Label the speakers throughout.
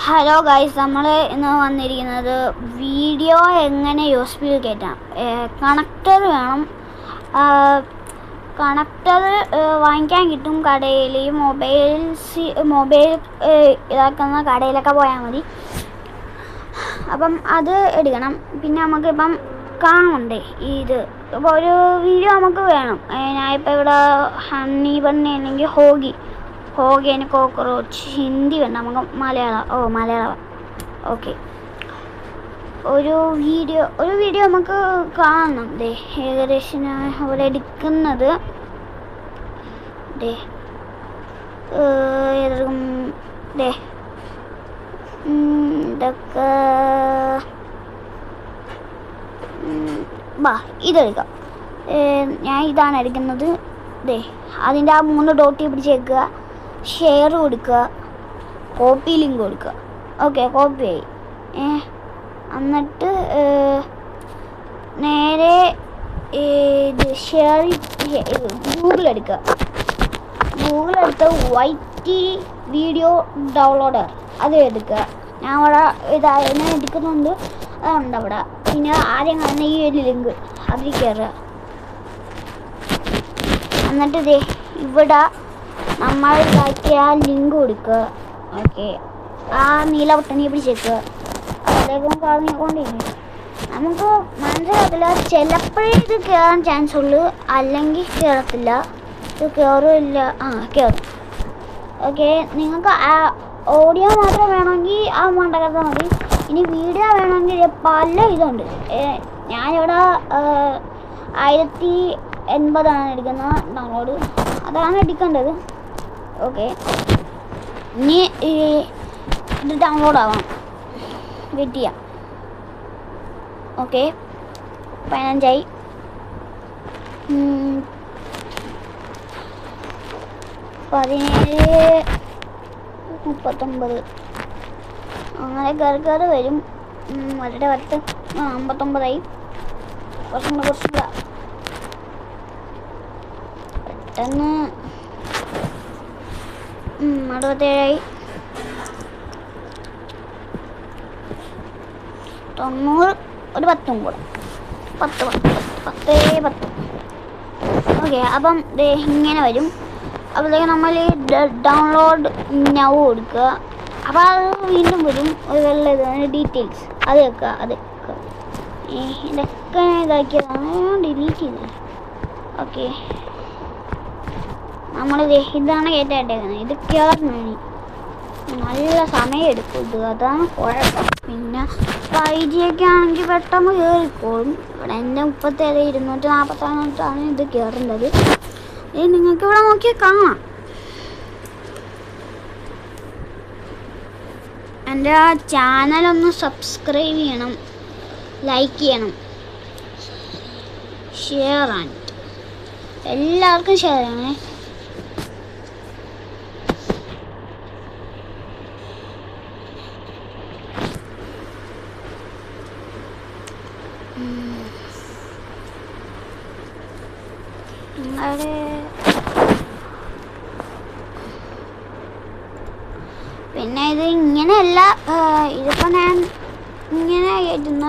Speaker 1: Hello guys, നമ്മൾ ഇന്ന് വന്നിരിക്കുന്നത് വീഡിയോ എങ്ങനെ യൂസ്ബിയിൽ കയറ്റാം. കണക്ടർ വേണം. കണക്ടർ വാങ്ങിക്കാൻ കിട്ടും കടയിൽ. മൊബൈൽ ഇതാക്കുന്ന കടയിലൊക്കെ പോയാൽ മതി. അപ്പം അത് എടുക്കണം. പിന്നെ നമുക്കിപ്പം കാണണ്ടേ ഇത്. അപ്പോൾ ഒരു വീഡിയോ നമുക്ക് വേണം. ഞാനിപ്പോൾ ഇവിടെ ഹണി ബണ്ണി അല്ലെങ്കിൽ ഹോഗി ആൻഡ് കോക്രോച്ച് ഹിന്ദി വേണ്ട, നമുക്ക് മലയാളം. ഓക്കെ, ഒരു വീഡിയോ നമുക്ക് കാണണം. ഏകദേശം ഞാൻ അവിടെ എടുക്കുന്നത് ഇതൊക്കെ ഇതെടുക്കാം. ഞാൻ ഇതാണ് എടുക്കുന്നത്. അതിൻ്റെ ആ 3 ഡോട്ട് പിടിച്ചേക്കുക, ഷെയർ കൊടുക്കുക, കോപ്പി ലിങ്ക് കൊടുക്കുക. ഓക്കെ, കോപ്പി ആയി. എന്നിട്ട് നേരെ ഇത് ഗൂഗിൾ എടുക്കുക. YT വീഡിയോ ഡൗൺലോഡർ അത് എടുക്കുക. ഞാൻ അവിടെ ഞാൻ എടുക്കുന്നുണ്ട്, അതുണ്ട് അവിടെ. പിന്നെ ആദ്യം കാണുന്ന ഈ ഒരു ലിങ്ക് അതിൽ കയറുക. എന്നിട്ട് ഇവിടെ നമ്മൾ ഇതാക്കിയ ആ ലിങ്ക് കൊടുക്കുക. ഓക്കെ, ആ നീല ബട്ടണി പിടിച്ചേക്കുക. അതിലേക്ക് കറങ്ങിക്കൊണ്ടിരിക്കും. നമുക്ക് മനസ്സിലാകത്തില്ല, ചിലപ്പോഴേ ഇത് കയറാൻ ചാൻസ് ഉള്ളൂ, അല്ലെങ്കിൽ കയറത്തില്ല. ഇത് കയറില്ല. കയറും. ഓക്കെ, നിങ്ങൾക്ക് ഓഡിയോ മാത്രം വേണമെങ്കിൽ ആ മണ്ടകത്ത മതി. ഇനി വീഡിയോ വേണമെങ്കിൽ പല ഇതുണ്ട്. ഞാനിവിടെ 1080 എടുക്കുന്നത് ഡൗൺലോഡ്. അതാണ് എടുക്കേണ്ടത്. ഓക്കെ, ഇനി ഇത് ഡൗൺലോഡ് ആവാം. വെയിറ്റ് ചെയ്യാം. ഓക്കെ, 15 17 39 അങ്ങനെ കയറി വരും. വളരെ 59 കുറച്ചുകൂടെ പെട്ടെന്ന് 67 90 ഒരു 10 കൂടെ 10. ഓക്കെ, അപ്പം ഇങ്ങനെ വരും. അപ്പോഴത്തേക്ക് നമ്മൾ ഈ ഡൗൺലോഡ് നൗ കൊടുക്കുക. അപ്പോൾ അത് വീണ്ടും വരും. ഒരു വെള്ള ഇതാണ് ഡീറ്റെയിൽസ്, അത് വെക്കുക. ഇതൊക്കെ ഇതാക്കിയതാണ്, ഡിലീറ്റ് ചെയ്തത്. ഓക്കെ, ഇതാണ് കയറ്റായിട്ടേക്കുന്നത്. ഇത് കയറണം, നല്ല സമയം എടുക്കും. അതാണ് കുഴപ്പം. പിന്നെ 5G ഒക്കെ ആണെങ്കിൽ പെട്ടെന്ന് കയറിപ്പോഴും. ഇവിടെ എൻ്റെ 37 246 ഇത് കയറേണ്ടത്. നിങ്ങൾക്ക് ഇവിടെ നോക്കിയാൽ കാണാം. എൻ്റെ ആ ചാനലൊന്ന് സബ്സ്ക്രൈബ് ചെയ്യണം, ലൈക്ക് ചെയ്യണം, ഷെയർ ആണ്. എല്ലാവർക്കും ഷെയർ ചെയ്യണേ. പിന്നെ ഇത് ഇങ്ങനെയല്ല, ഇതിപ്പോൾ ഞാൻ ഇങ്ങനെ കയറ്റുന്ന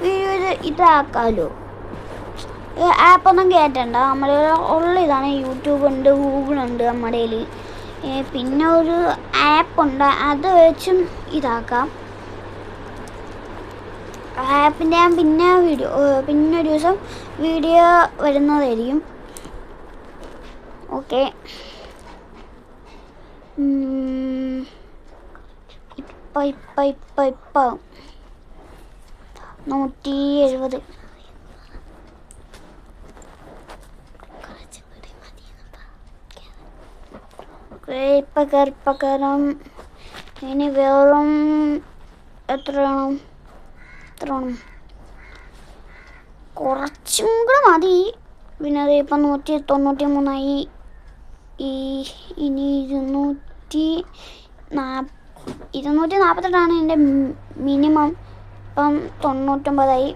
Speaker 1: വീഡിയോ ഇതാക്കാമല്ലോ. ആപ്പൊന്നും കയറ്റണ്ട, നമ്മുടെ ഉള്ള ഇതാണ്. യൂട്യൂബ് ഉണ്ട്, ഗൂഗിളുണ്ട് നമ്മുടെ കയ്യിൽ. പിന്നെ ഒരു ആപ്പുണ്ട്, അത് വെച്ചും ഇതാക്കാം. ആപ്പിൻ്റെ ഞാൻ പിന്നെ ഒരു ദിവസം വീഡിയോ വരുന്നതായിരിക്കും. ഓക്കെ, ഇപ്പം 170. ഇപ്പം കയറും. ഇനി വേറും എത്ര വേണം? കുറച്ചും കൂടെ മതി. പിന്നെ അത് ഇപ്പം 193. ഇനി 248 എൻ്റെ മിനിമം. ഇപ്പം 99.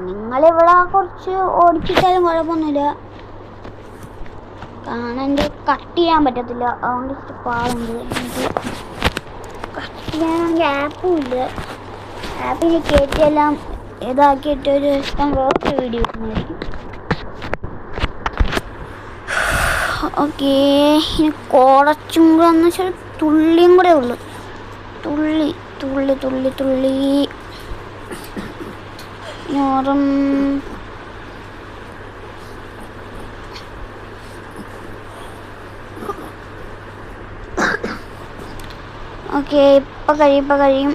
Speaker 1: നിങ്ങളിവിടെ കുറച്ച് ഓടിച്ചിട്ടാലും കുഴപ്പമൊന്നുമില്ല. കാരണം എൻ്റെ കട്ട് ചെയ്യാൻ പറ്റത്തില്ല, അതുകൊണ്ട് ഇച്ചിരി പാടുണ്ട്. എനിക്ക് കട്ട് ചെയ്യാനാണെങ്കിൽ ആപ്പും ഇല്ല. ആപ്പിൽ കയറ്റിയെല്ലാം ഇതാക്കിയിട്ട് ഒരു ഇഷ്ടം വേറൊരു വീഡിയോ ഇടുന്നതായിരിക്കും. ഓക്കേ, ഇനി കുറച്ചും കൂടെ എന്ന് വെച്ചാൽ തുള്ളിയും കൂടെ ഉള്ളു. തുള്ളി തുള്ളി തുള്ളി തുള്ളി ഞോറും. ഓക്കെ, ഇപ്പം കഴിയും.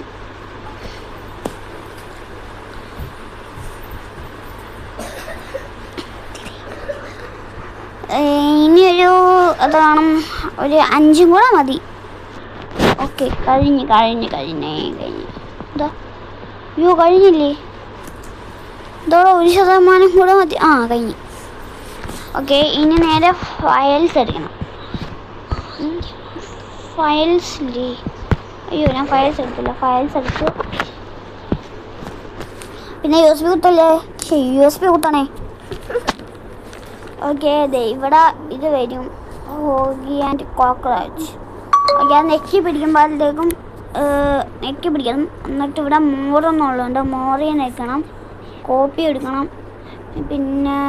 Speaker 1: ഇനിയൊരു അതാണ് ഒരു 5 കൂടെ മതി. ഓക്കെ, കഴിഞ്ഞ് ഇതാ. അയ്യോ, കഴിഞ്ഞില്ലേ? ഇതോടെ 1% കൂടെ മതി. കഴിഞ്ഞ്. ഓക്കെ, ഇനി നേരെ ഫയൽസ് എടുക്കണം. ഫയൽസ് ഇല്ലേ? അയ്യോ, ഞാൻ ഫയൽസ് എടുത്തില്ല. ഫയൽസ് എടുത്ത് പിന്നെ USB കുത്തല്ലേ? USB കുത്തണേ. ഓക്കെ, ഇവിടെ ഇത് വരും, ഹോഗി ആൻഡ് കോക്രോച്ച്. ഓക്കെ, അത് നെക്കി പിടിക്കുമ്പോഴത്തേക്കും നെക്കി പിടിക്കണം. എന്നിട്ട് ഇവിടെ മോറെന്നുള്ളതുണ്ട്, മോറിയെ നിൽക്കണം, കോപ്പി എടുക്കണം. പിന്നെ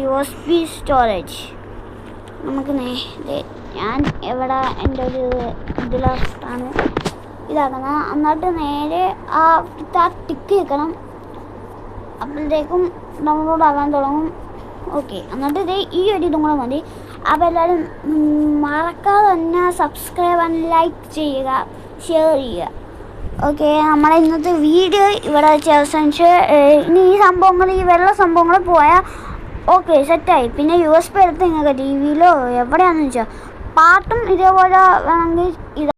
Speaker 1: USB സ്റ്റോറേജ് നമുക്ക് ഞാൻ ഇവിടെ എൻ്റെ ഒരു ഇതിലാണ് ഇതാക്കുന്നത്. എന്നിട്ട് നേരെ ആ ടിക്ക് വെക്കണം, അപ്പോഴത്തേക്കും ഡൗൺലോഡ് ആകാൻ തുടങ്ങും. ഓക്കെ, എന്നിട്ട് ഈ ഒരു ഇതും കൂടെ മതി. അപ്പോൾ എല്ലാവരും മറക്കാതെ തന്നെ സബ്സ്ക്രൈബ് ആൻഡ് ലൈക്ക് ചെയ്യുക, ഷെയർ ചെയ്യുക. ഓക്കെ, നമ്മുടെ ഇന്നത്തെ വീഡിയോ ഇവിടെ വെച്ച് അവസാനിച്ച്. ഇനി ഈ സംഭവങ്ങൾ, ഈ വെള്ള സംഭവങ്ങൾ പോയാൽ ഓക്കെ, സെറ്റായി. പിന്നെ USB എടുത്ത് നിങ്ങൾക്ക് TV യിലോ എവിടെയാണെന്ന് വെച്ചാൽ പാട്ടും ഇതേപോലെ വേണമെങ്കിൽ